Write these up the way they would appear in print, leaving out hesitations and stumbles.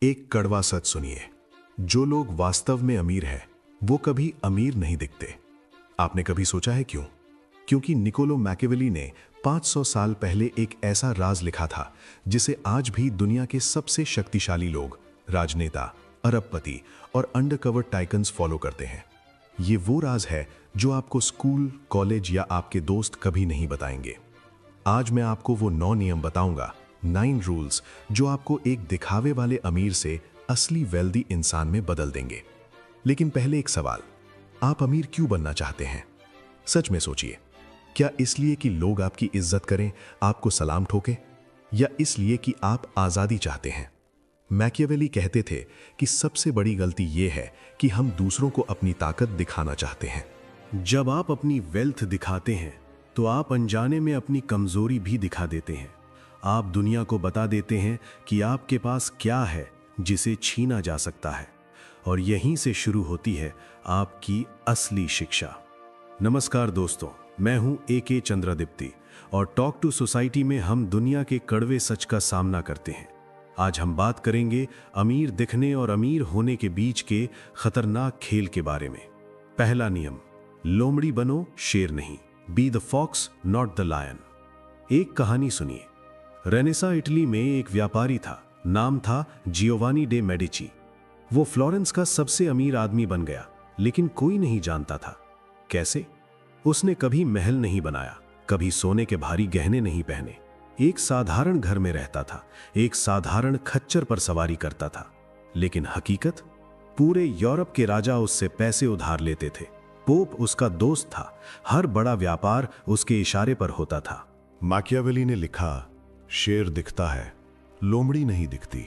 एक कड़वा सच सुनिए, जो लोग वास्तव में अमीर हैं वो कभी अमीर नहीं दिखते। आपने कभी सोचा है क्यों? क्योंकि निकोलो मैकियावेली ने 500 साल पहले एक ऐसा राज लिखा था जिसे आज भी दुनिया के सबसे शक्तिशाली लोग, राजनेता, अरबपति और अंडरकवर टाइकन्स फॉलो करते हैं। ये वो राज है जो आपको स्कूल, कॉलेज या आपके दोस्त कभी नहीं बताएंगे। आज मैं आपको वो 9 नियम बताऊंगा, 9 रूल्स, जो आपको एक दिखावे वाले अमीर से असली वेल्दी इंसान में बदल देंगे। लेकिन पहले एक सवाल, आप अमीर क्यों बनना चाहते हैं? सच में सोचिए, क्या इसलिए कि लोग आपकी इज्जत करें, आपको सलाम ठोकें, या इसलिए कि आप आज़ादी चाहते हैं? मैकियावेली कहते थे कि सबसे बड़ी गलती यह है कि हम दूसरों को अपनी ताकत दिखाना चाहते हैं। जब आप अपनी वेल्थ दिखाते हैं तो आप अनजाने में अपनी कमजोरी भी दिखा देते हैं। आप दुनिया को बता देते हैं कि आपके पास क्या है जिसे छीना जा सकता है, और यहीं से शुरू होती है आपकी असली शिक्षा। नमस्कार दोस्तों, मैं हूं AK चंद्रादिप्ति और टॉक टू सोसाइटी में हम दुनिया के कड़वे सच का सामना करते हैं। आज हम बात करेंगे अमीर दिखने और अमीर होने के बीच के खतरनाक खेल के बारे में। पहला नियम, लोमड़ी बनो, शेर नहीं। Be the fox not the lion. एक कहानी सुनिए। रेनेसा इटली में एक व्यापारी था, नाम था जियोवानी डे मेडिची। वो फ्लोरेंस का सबसे अमीर आदमी बन गया, लेकिन कोई नहीं जानता था कैसे। उसने कभी महल नहीं बनाया, कभी सोने के भारी गहने नहीं पहने, एक साधारण घर में रहता था, एक साधारण खच्चर पर सवारी करता था। लेकिन हकीकत, पूरे यूरोप के राजा उससे पैसे उधार लेते थे। पोप उसका दोस्त था, हर बड़ा व्यापार उसके इशारे पर होता था। मैकियावेली ने लिखा, शेर दिखता है, लोमड़ी नहीं दिखती।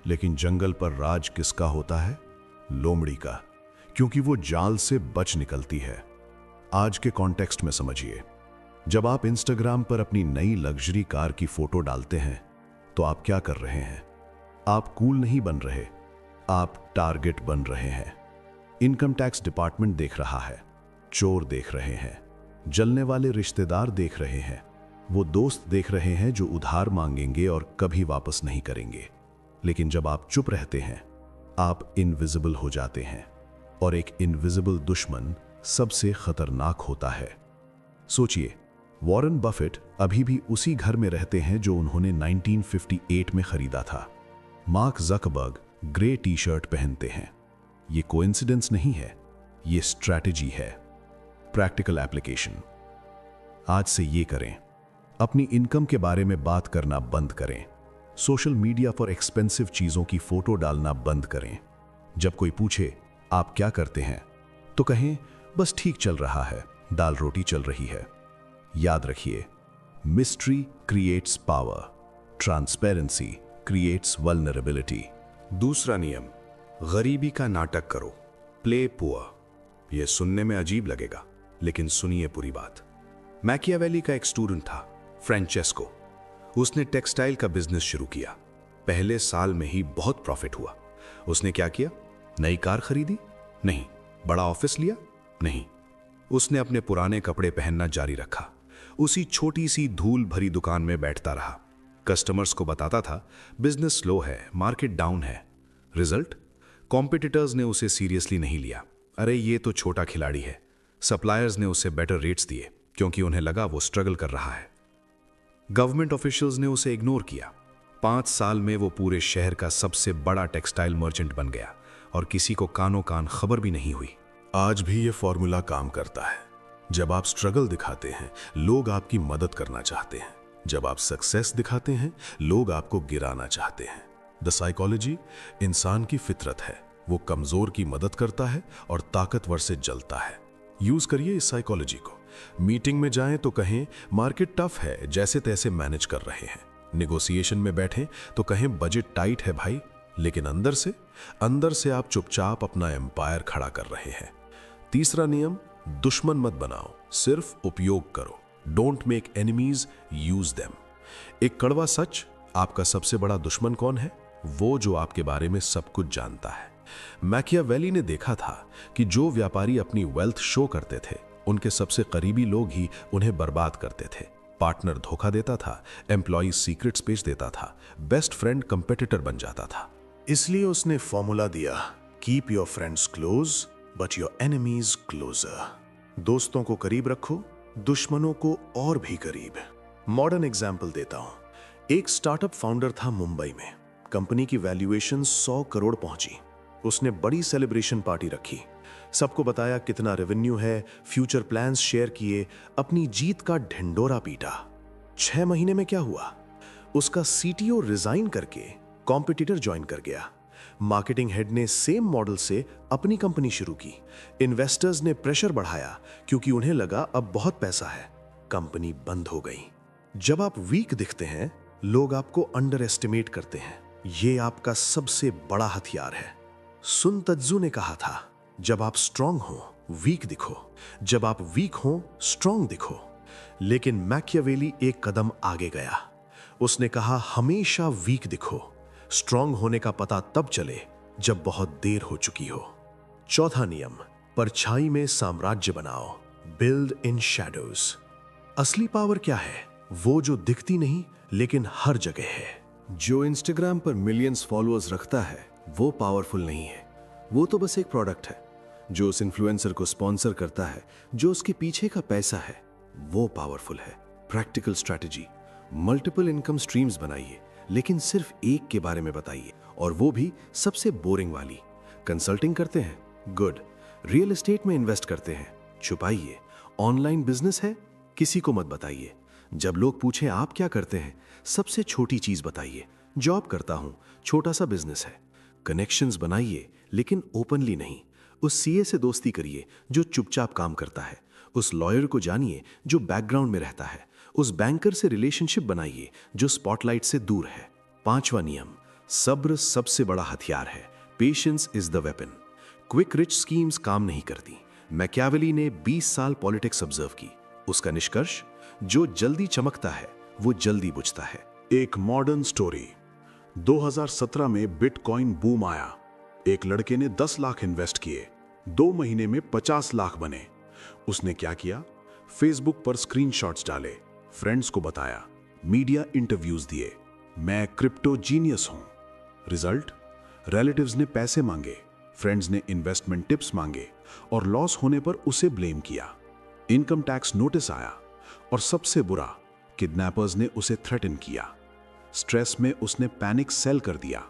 लेकिन जंगल पर राज किसका होता है? लोमड़ी का, क्योंकि वो जाल से बच निकलती है। आज के कॉन्टेक्स्ट में समझिए, जब आप इंस्टाग्राम पर अपनी नई लग्जरी कार की फोटो डालते हैं तो आप क्या कर रहे हैं? आप कूल नहीं बन रहे, आप टारगेट बन रहे हैं। इनकम टैक्स डिपार्टमेंट देख रहा है, चोर देख रहे हैं, जलने वाले रिश्तेदार देख रहे हैं, वो दोस्त देख रहे हैं जो उधार मांगेंगे और कभी वापस नहीं करेंगे। लेकिन जब आप चुप रहते हैं, आप इनविजिबल हो जाते हैं, और एक इनविजिबल दुश्मन सबसे खतरनाक होता है। सोचिए, वॉरेन बफेट अभी भी उसी घर में रहते हैं जो उन्होंने 1958 में खरीदा था। Mark Zuckerberg grey T shirt पहनते हैं। ये कोइंसिडेंस नहीं है, ये स्ट्रैटेजी है। Practical application. आज से ये करें, अपनी इनकम के बारे में बात करना बंद करें। सोशल मीडिया पर एक्सपेंसिव चीजों की फोटो डालना बंद करें। जब कोई पूछे आप क्या करते हैं, तो कहें बस ठीक चल रहा है, दाल रोटी चल रही है। याद रखिए, mystery creates power, transparency creates vulnerability. दूसरा नियम, गरीबी का नाटक करो, प्ले पुअर। यह सुनने में अजीब लगेगा, लेकिन सुनिए पूरी बात। मैकियावेली का एक स्टूडेंट था, फ्रांचेस्को। उसने टेक्सटाइल का बिजनेस शुरू किया। पहले साल में ही बहुत प्रॉफिट हुआ। उसने क्या किया? नई कार खरीदी? नहीं। बड़ा ऑफिस लिया? नहीं। उसने अपने पुराने कपड़े पहनना जारी रखा। उसी छोटी सी धूल भरी दुकान में बैठता रहा। कस्टमर्स को बताता था बिजनेस स्लो है, मार्केट डाउन है। रिजल्ट, कॉम्पिटिटर्स ने उसे सीरियसली नहीं लिया। अरे ये तो छोटा खिलाड़ी है। सप्लायर्स ने उसे बेटर रेट्स दिए क्योंकि उन्हें लगा वो स्ट्रगल कर रहा है। गवर्नमेंट ऑफिशियल्स ने उसे इग्नोर किया। 5 साल में वो पूरे शहर का सबसे बड़ा टेक्सटाइल मर्चेंट बन गया और किसी को कानों कान खबर भी नहीं हुई। आज भी ये फॉर्मूला काम करता है। जब आप स्ट्रगल दिखाते हैं, लोग आपकी मदद करना चाहते हैं। जब आप सक्सेस दिखाते हैं, लोग आपको गिराना चाहते हैं। द साइकोलॉजी, इंसान की फितरत है। वो कमजोर की मदद करता है और ताकतवर से जलता है। यूज करिए इस साइकोलॉजी को। मीटिंग में जाएं तो कहें मार्केट टफ है, जैसे तैसे मैनेज कर रहे हैं। नेगोशिएशन में बैठें तो कहें बजट टाइट है भाई, लेकिन अंदर से आप चुपचाप अपना एम्पायर खड़ा कर रहे हैं। तीसरा नियम, दुश्मन मत बनाओ, सिर्फ उपयोग करो। Don't make enemies, use them. एक कड़वा सच, आपका सबसे बड़ा दुश्मन कौन है? वो जो आपके बारे में सब कुछ जानता है। मैकियावेली ने देखा था कि जो व्यापारी अपनी वेल्थ शो करते थे, उनके सबसे करीबी लोग ही उन्हें बर्बाद करते थे। पार्टनर धोखा देता था, एम्प्लॉय सीक्रेट्स बेच देता था, बेस्ट फ्रेंड कंपेटिटर बन जाता था। इसलिए उसने फॉर्मूला दिया, keep your friends close but your enemies closer. दोस्तों को करीब रखो, दुश्मनों को और भी करीब। मॉडर्न एग्जाम्पल देता हूं। एक स्टार्टअप फाउंडर था मुंबई में। कंपनी की वैल्यूएशन 100 करोड़ पहुंची। उसने बड़ी सेलिब्रेशन पार्टी रखी, सबको बताया कितना रेवेन्यू है, फ्यूचर प्लान्स शेयर किए, अपनी जीत का ढिंडोरा पीटा। 6 महीने में क्या हुआ? उसका सीटीओ रिजाइन करके कॉम्पिटिटर ज्वाइन कर गया। मार्केटिंग हेड ने सेम मॉडल से अपनी कंपनी शुरू की। इन्वेस्टर्स ने प्रेशर बढ़ाया क्योंकि उन्हें लगा अब बहुत पैसा है। कंपनी बंद हो गई। जब आप वीक दिखते हैं, लोग आपको अंडर एस्टिमेट करते हैं। यह आपका सबसे बड़ा हथियार है। सुन तत्जू ने कहा था, जब आप स्ट्रांग हो वीक दिखो, जब आप वीक हो स्ट्रांग दिखो। लेकिन मैकियावेली एक कदम आगे गया। उसने कहा, हमेशा वीक दिखो, स्ट्रांग होने का पता तब चले जब बहुत देर हो चुकी हो। चौथा नियम, परछाई में साम्राज्य बनाओ, बिल्ड इन शैडोज। असली पावर क्या है? वो जो दिखती नहीं लेकिन हर जगह है। जो इंस्टाग्राम पर मिलियंस फॉलोअर्स रखता है वो पावरफुल नहीं है, वो तो बस एक प्रोडक्ट है। जो उस इन्फ्लुएंसर को स्पॉन्सर करता है, जो उसके पीछे का पैसा है, वो पावरफुल है। Practical strategy, multiple income streams बनाइए, लेकिन सिर्फ एक के बारे में बताइए, और वो भी सबसे बोरिंग वाली। कंसल्टिंग करते हैं? गुड। रियल एस्टेट में इन्वेस्ट करते हैं? छुपाइए। ऑनलाइन बिजनेस है? किसी को मत बताइए। जब लोग पूछें आप क्या करते हैं, सबसे छोटी चीज बताइए, जॉब करता हूं, छोटा सा बिजनेस है। कनेक्शंस बनाइए, लेकिन ओपनली नहीं। उस सीए से दोस्ती करिए जो चुपचाप काम करता है। उस लॉयर को जानिए जो बैकग्राउंड में रहता है। उस बैंकर से रिलेशनशिप बनाइए जो स्पॉटलाइट से दूर है। 5वां नियम, सब्र सबसे बड़ा हथियार है। Patience is the weapon. Quick rich schemes काम नहीं करती। मैकियावेली ने 20 साल पॉलिटिक्स ऑब्जर्व की। उसका निष्कर्ष, जो जल्दी चमकता है वो जल्दी बुझता है। एक मॉडर्न स्टोरी। 2017 में बिटकॉइन बूम आया। एक लड़के ने 10 लाख इन्वेस्ट किए, 2 महीने में 50 लाख बने। उसने क्या किया? फेसबुक पर स्क्रीनशॉट्स डाले, फ्रेंड्स को बताया, मीडिया इंटरव्यूज दिए, मैं क्रिप्टो जीनियस हूं। रिजल्ट? रिलेटिव्स ने पैसे मांगे, फ्रेंड्स ने इन्वेस्टमेंट टिप्स मांगे, और लॉस होने पर उसे ब्लेम किया। इनकम टैक्स नोटिस आया, और सबसे बुरा, किडनैपर्स ने उसे थ्रेटन किया। स्ट्रेस में उसने पैनिक सेल कर दिया।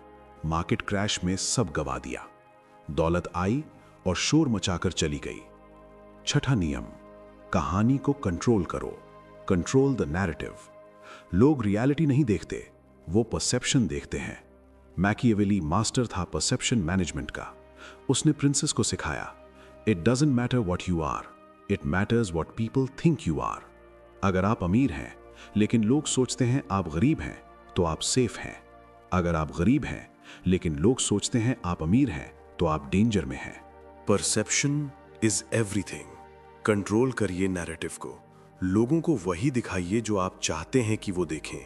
मार्केट क्रैश में सब गवा दिया। दौलत आई और शोर मचाकर चली गई। छठा नियम, कहानी को कंट्रोल करो, कंट्रोल द नैरेटिव। लोग रियलिटी नहीं देखते, वो परसेप्शन देखते हैं। मैकियावेली मास्टर था परसेप्शन मैनेजमेंट का। उसने प्रिंसेस को सिखाया, it doesn't matter what you are, it matters what people think you are. अगर आप अमीर हैं लेकिन लोग सोचते हैं आप गरीब हैं, तो आप सेफ हैं। अगर आप गरीब हैं लेकिन लोग सोचते हैं आप अमीर हैं, तो आप डेंजर में हैं। Perception is everything. कंट्रोल करिए नैरेटिव को। लोगों को वही दिखाइए जो आप चाहते हैं कि वो देखें।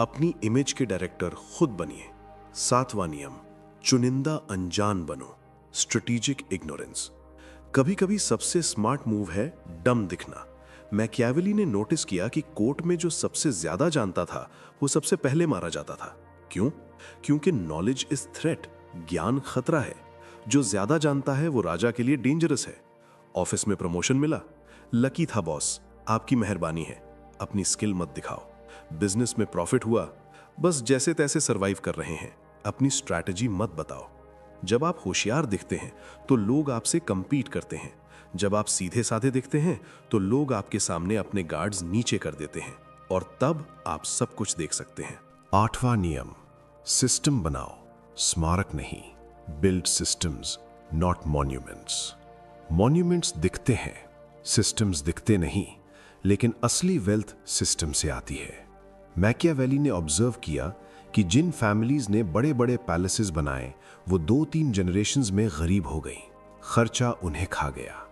अपनी इमेज के डायरेक्टर खुद बनिए। 7वां नियम, चुनिंदा अनजान बनो, स्ट्रेटेजिक इग्नोरेंस। कभी कभी सबसे स्मार्ट मूव है डम दिखना। मैकियावेली ने नोटिस किया कि कोर्ट में जो सबसे ज्यादा जानता था वो सबसे पहले मारा जाता था। क्यों? क्योंकि नॉलेज इज थ्रेट, ज्ञान खतरा है। जो ज्यादा जानता है वो राजा के लिए डेंजरस है। ऑफिस में प्रमोशन मिला, लकी था बॉस, आपकी मेहरबानी है, अपनी स्किल मत दिखाओ। बिजनेस में प्रॉफिट हुआ, बस जैसे तैसे सरवाइव कर रहे हैं, अपनी स्ट्रैटेजी मत बताओ। जब आप होशियार दिखते हैं तो लोग आपसे कंपीट करते हैं। जब आप सीधे साधे दिखते हैं तो लोग आपके सामने अपने गार्ड्स नीचे कर देते हैं, और तब आप सब कुछ देख सकते हैं। 8वां नियम, सिस्टम बनाओ, स्मारक नहीं। Build systems not monuments. Monuments दिखते हैं, सिस्टम्स दिखते नहीं, लेकिन असली वेल्थ सिस्टम से आती है। मैकियावेली ने ऑब्जर्व किया कि जिन फैमिलीज ने बड़े बड़े पैलेसेस बनाए वो 2-3 जनरेशंस में गरीब हो गई, खर्चा उन्हें खा गया।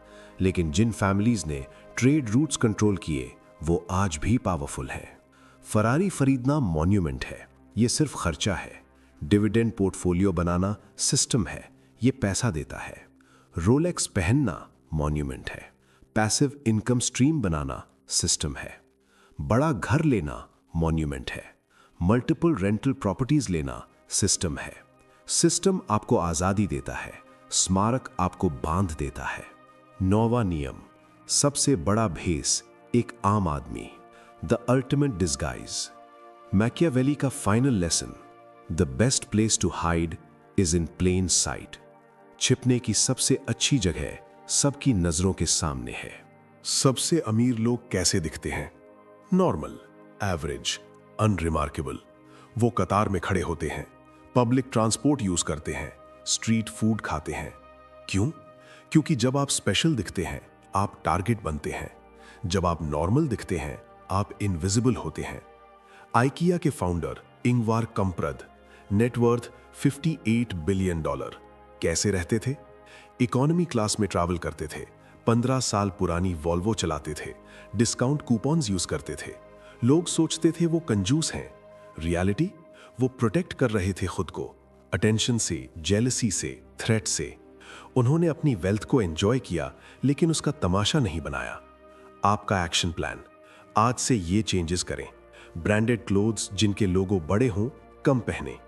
लेकिन जिन फैमिलीज ने ट्रेड रूट्स कंट्रोल किए वो आज भी पावरफुल है। फरारी खरीदना मॉन्यूमेंट है, ये सिर्फ खर्चा है। डिविडेंड पोर्टफोलियो बनाना सिस्टम है, ये पैसा देता है। रोलेक्स पहनना मॉन्यूमेंट है, पैसिव इनकम स्ट्रीम बनाना सिस्टम है। बड़ा घर लेना मॉन्यूमेंट है, मल्टीपल रेंटल प्रॉपर्टीज लेना सिस्टम है। सिस्टम आपको आजादी देता है, स्मारक आपको बांध देता है। 9वां नियम, सबसे बड़ा भेस एक आम आदमी, द अल्टीमेट डिस्गाइज। मैकियावेली का final lesson, the best place to hide is in plain sight. छिपने की सबसे अच्छी जगह सबकी नजरों के सामने है। सबसे अमीर लोग कैसे दिखते हैं? Normal, average, unremarkable. वो कतार में खड़े होते हैं, पब्लिक ट्रांसपोर्ट यूज करते हैं, स्ट्रीट फूड खाते हैं। क्यों? क्योंकि जब आप स्पेशल दिखते हैं आप टारगेट बनते हैं। जब आप नॉर्मल दिखते हैं आप इनविजिबल होते हैं। आइकिया के फाउंडर इंगवार कंप्रेड, नेटवर्थ $58 बिलियन। कैसे रहते थे? इकोनॉमी क्लास में ट्रैवल करते थे, 15 साल पुरानी वॉल्वो चलाते थे, डिस्काउंट कूपन्स यूज करते थे। लोग सोचते थे वो कंजूस हैं। रियलिटी, वो प्रोटेक्ट कर रहे थे खुद को, अटेंशन से, जेलसी से, थ्रेट से। उन्होंने अपनी वेल्थ को एंजॉय किया लेकिन उसका तमाशा नहीं बनाया। आपका एक्शन प्लान, आज से ये चेंजेस करें। ब्रांडेड क्लोथ्स जिनके लोगो बड़े हों कम पहने,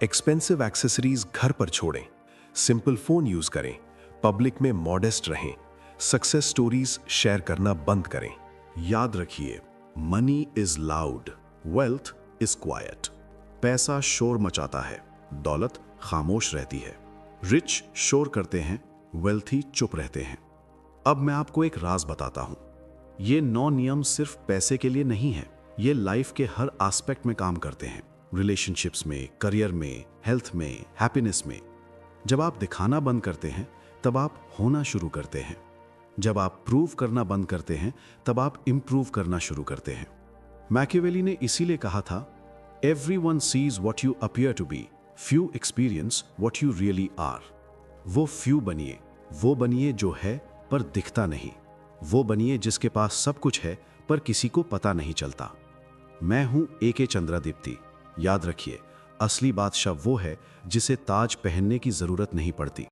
एक्सपेंसिव एक्सेसरीज घर पर छोड़ें, सिंपल फोन यूज करें, पब्लिक में मॉडेस्ट रहें, सक्सेस स्टोरीज शेयर करना बंद करें। याद रखिए, money is loud, wealth is quite. पैसा शोर मचाता है, दौलत खामोश रहती है। रिच शोर करते हैं, वेल्थी चुप रहते हैं। अब मैं आपको एक राज बताता हूं। ये 9 नियम सिर्फ पैसे के लिए नहीं है, ये लाइफ के हर एस्पेक्ट में काम करते हैं। रिलेशनशिप्स में, करियर में, हेल्थ में, हैप्पीनेस में। जब आप दिखाना बंद करते हैं तब आप होना शुरू करते हैं। जब आप प्रूव करना बंद करते हैं तब आप इंप्रूव करना शुरू करते हैं। मैकियावेली ने इसीलिए कहा था, everyone sees what you appear to be, few experience what you really are. वो फ्यू बनिए, वो बनिए जो है पर दिखता नहीं। वो बनिए जिसके पास सब कुछ है पर किसी को पता नहीं चलता। मैं हूं AK चंद्रादीप्ति। याद रखिए, असली बादशाह वो है जिसे ताज पहनने की जरूरत नहीं पड़ती।